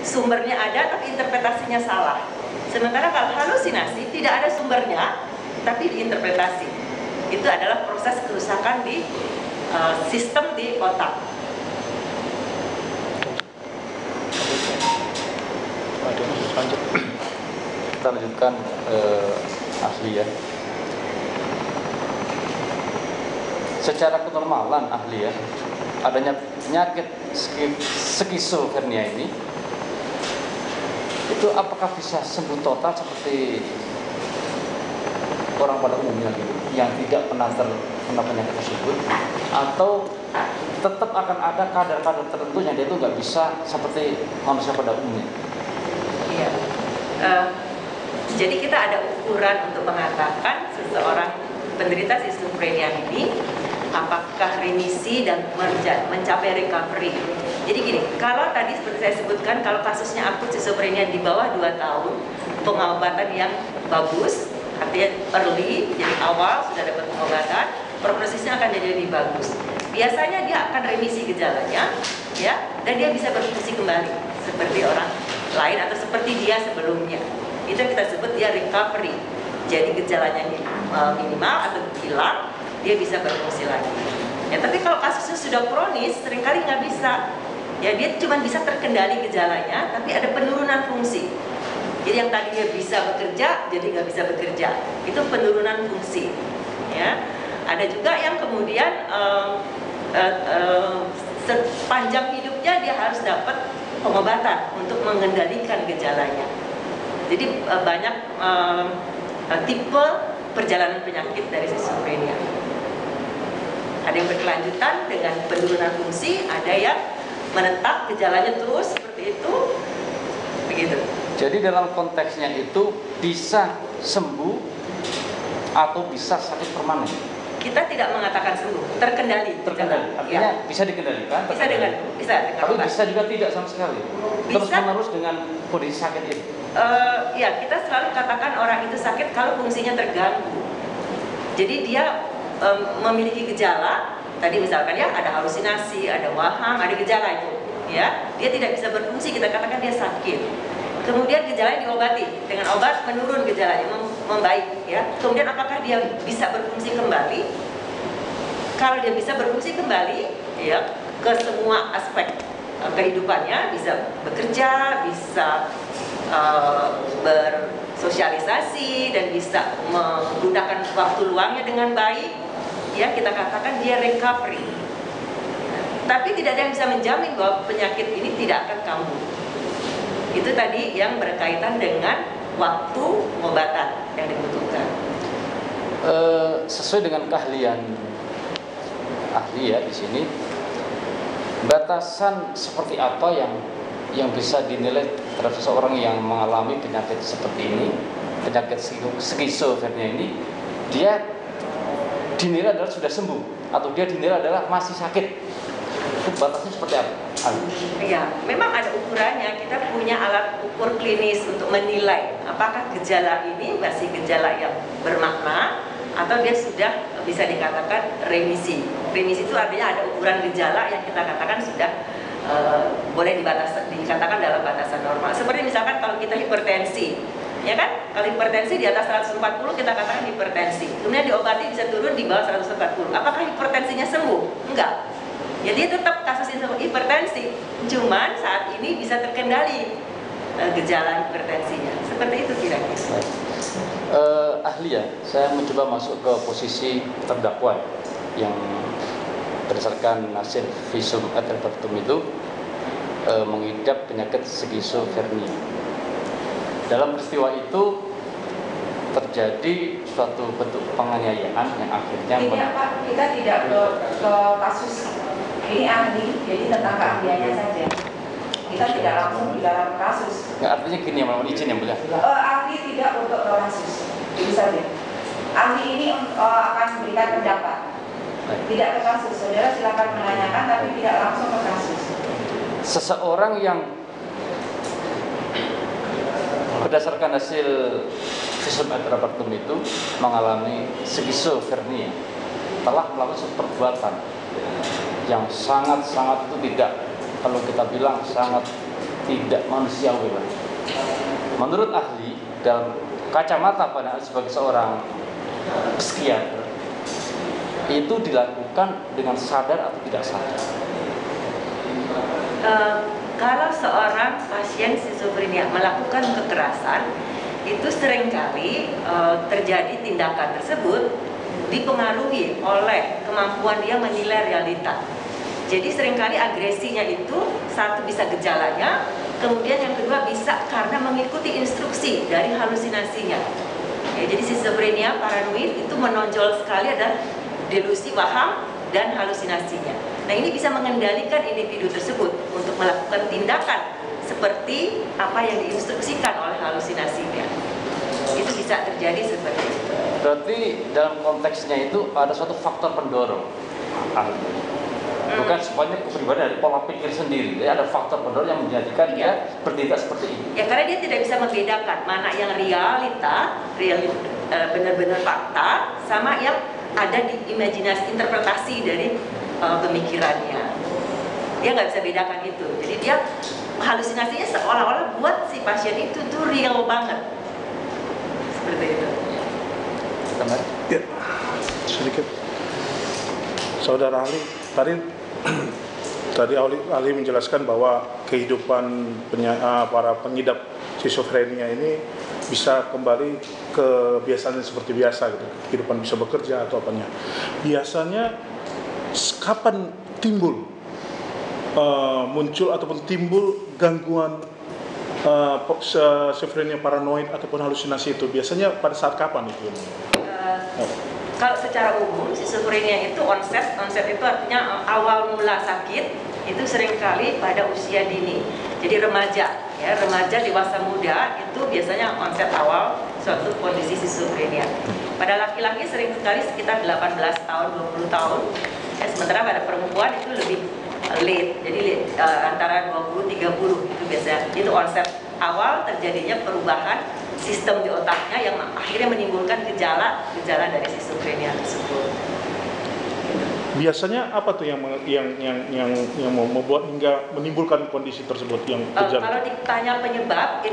sumbernya ada tapi interpretasinya salah. Sementara kalau halusinasi tidak ada sumbernya tapi diinterpretasi. Itu adalah proses kerusakan di sistem di otak. Kita lanjutkan ahli ya. Secara kenormalan ahli ya, adanya penyakit skizofrenia ini, itu apakah bisa sembuh total seperti orang pada umumnya gitu, yang tidak pernah terkena penyakit tersebut, atau tetap akan ada kadar-kadar tertentu yang dia itu nggak bisa seperti manusia pada umumnya? Iya. Jadi kita ada ukuran untuk mengatakan seseorang penderita skizofrenia ini apakah remisi dan mencapai recovery. Jadi gini, kalau tadi seperti saya sebutkan, kalau kasusnya akut skizofrenia di bawah 2 tahun, pengobatan yang bagus, artinya early, jadi awal sudah dapat pengobatan, prognosisnya akan jadi lebih bagus. Biasanya dia akan remisi gejalanya, ya, dan dia bisa berfungsi kembali seperti orang lain atau seperti dia sebelumnya. Itu yang kita sebut dia recovery. Jadi gejalanya minimal atau hilang, dia bisa berfungsi lagi. Ya, tapi kalau kasusnya sudah kronis, seringkali nggak bisa. Ya, dia cuma bisa terkendali gejalanya, tapi ada penurunan fungsi. Jadi yang tadi dia bisa bekerja, jadi nggak bisa bekerja. Itu penurunan fungsi. Ya, ada juga yang kemudian sepanjang hidupnya dia harus dapat pengobatan untuk mengendalikan gejalanya. Jadi banyak tipe perjalanan penyakit dari skizofrenia. Ada yang berkelanjutan dengan penurunan fungsi, ada yang menetap gejalanya terus seperti itu, begitu. Jadi dalam konteksnya itu bisa sembuh atau bisa sakit permanen? Kita tidak mengatakan sembuh, terkendali. Artinya ya, bisa dikendalikan. Bisa. Tapi bisa juga tidak sama sekali. Terus menerus dengan kondisi sakit itu. Ya, kita selalu katakan orang itu sakit kalau fungsinya terganggu. Jadi dia memiliki gejala, tadi misalkan ya ada halusinasi, ada waham, ada gejala itu, ya, dia tidak bisa berfungsi, kita katakan dia sakit. Kemudian gejalanya diobati dengan obat, menurun gejalanya, membaik, ya. Kemudian apakah dia bisa berfungsi kembali? Kalau dia bisa berfungsi kembali, ya, ke semua aspek kehidupannya, bisa bekerja, bisa bersosialisasi, dan bisa menggunakan waktu luangnya dengan baik, ya, kita katakan dia recovery. Tapi tidak ada yang bisa menjamin bahwa penyakit ini tidak akan kambuh. Itu tadi yang berkaitan dengan waktu pengobatan yang dibutuhkan. Sesuai dengan keahlian ahli ya di sini, batasan seperti apa yang bisa dinilai terhadap seseorang yang mengalami penyakit seperti ini, penyakit skizofrenia ini, dia dinilai adalah sudah sembuh atau dia dinilai adalah masih sakit? Itu batasnya seperti apa? Iya, memang ada ukurannya. Kita punya alat ukur klinis untuk menilai apakah gejala ini masih gejala yang bermakna atau dia sudah bisa dikatakan remisi. Remisi itu artinya ada ukuran gejala yang kita katakan sudah boleh dikatakan dalam batasan normal. Seperti misalkan kalau kita hipertensi, ya kan? Kalau hipertensi di atas 140 kita katakan hipertensi. Kemudian diobati bisa turun di bawah 140. Apakah hipertensinya sembuh? Enggak. Ya, dia tetap kasus hipertensi, cuman saat ini bisa terkendali gejala hipertensinya. Seperti itu kira-kira. Ahli ya, saya mencoba masuk ke posisi terdakwa yang berdasarkan hasil visum et repertum itu mengidap penyakit skizofrenia. Dalam peristiwa itu terjadi suatu bentuk penganiayaan yang akhirnya Pak, kita tidak ke kasus ini ahli, jadi tentang keahliannya saja. Kita tidak langsung di dalam kasus. Nggak, artinya gini ya, mohon izin yang mulia. Ahli tidak untuk ke kasus, itu saja. Ahli ini akan memberikan pendapat, tidak ke kasus. Saudara silakan menanyakan, tapi tidak langsung ke kasus. Seseorang yang berdasarkan hasil visum et repertum itu mengalami skizofrenia telah melakukan suatu perbuatan yang sangat-sangat itu tidak, kalau kita bilang sangat tidak manusiawi, Pak. Menurut ahli, dalam kacamata pandangan sebagai seorang psikiater, itu dilakukan dengan sadar atau tidak sadar. Kalau seorang pasien skizofrenia melakukan kekerasan, itu seringkali terjadi tindakan tersebut dipengaruhi oleh kemampuan dia menilai realita. Jadi seringkali agresinya itu satu bisa gejalanya, kemudian yang kedua bisa karena mengikuti instruksi dari halusinasinya. Ya, jadi skizofrenia paranoid itu menonjol sekali ada delusi paham dan halusinasinya. Nah, ini bisa mengendalikan individu tersebut untuk melakukan tindakan seperti apa yang diinstruksikan oleh halusinasinya. Itu bisa terjadi seperti itu. Berarti dalam konteksnya itu ada suatu faktor pendorong. Bukan semuanya kepribadian dari pola pikir sendiri. Jadi ada faktor pendorong yang menjadikan dia bertindak seperti ini. Ya, karena dia tidak bisa membedakan mana yang realita, benar-benar fakta, sama yang ada di imajinasi, interpretasi dari pemikirannya. Dia nggak bisa bedakan itu. Jadi dia halusinasinya seolah-olah buat si pasien itu tuh real banget. Seperti itu. Ya, sedikit. Saudara ahli, tadi ahli menjelaskan bahwa kehidupan para pengidap skizofrenia ini bisa kembali ke biasanya seperti biasa gitu. Kehidupan bisa bekerja atau apanya. Biasanya kapan muncul ataupun timbul gangguan skizofrenia paranoid ataupun halusinasi itu? Biasanya pada saat kapan itu? Kalau secara umum skizofrenia itu onset itu artinya awal mula sakit itu seringkali pada usia dini. Jadi remaja, ya remaja dewasa muda itu biasanya onset awal suatu kondisi skizofrenia. Pada laki-laki sering sekali sekitar 18 tahun, 20 tahun. Ya, sementara pada perempuan itu lebih late, jadi antara 20-30 itu biasanya. Itu onset awal terjadinya perubahan sistem di otaknya yang akhirnya menimbulkan gejala dari skizofrenia tersebut. Biasanya apa tuh yang membuat hingga menimbulkan kondisi tersebut yang gejala? Kalau ditanya penyebab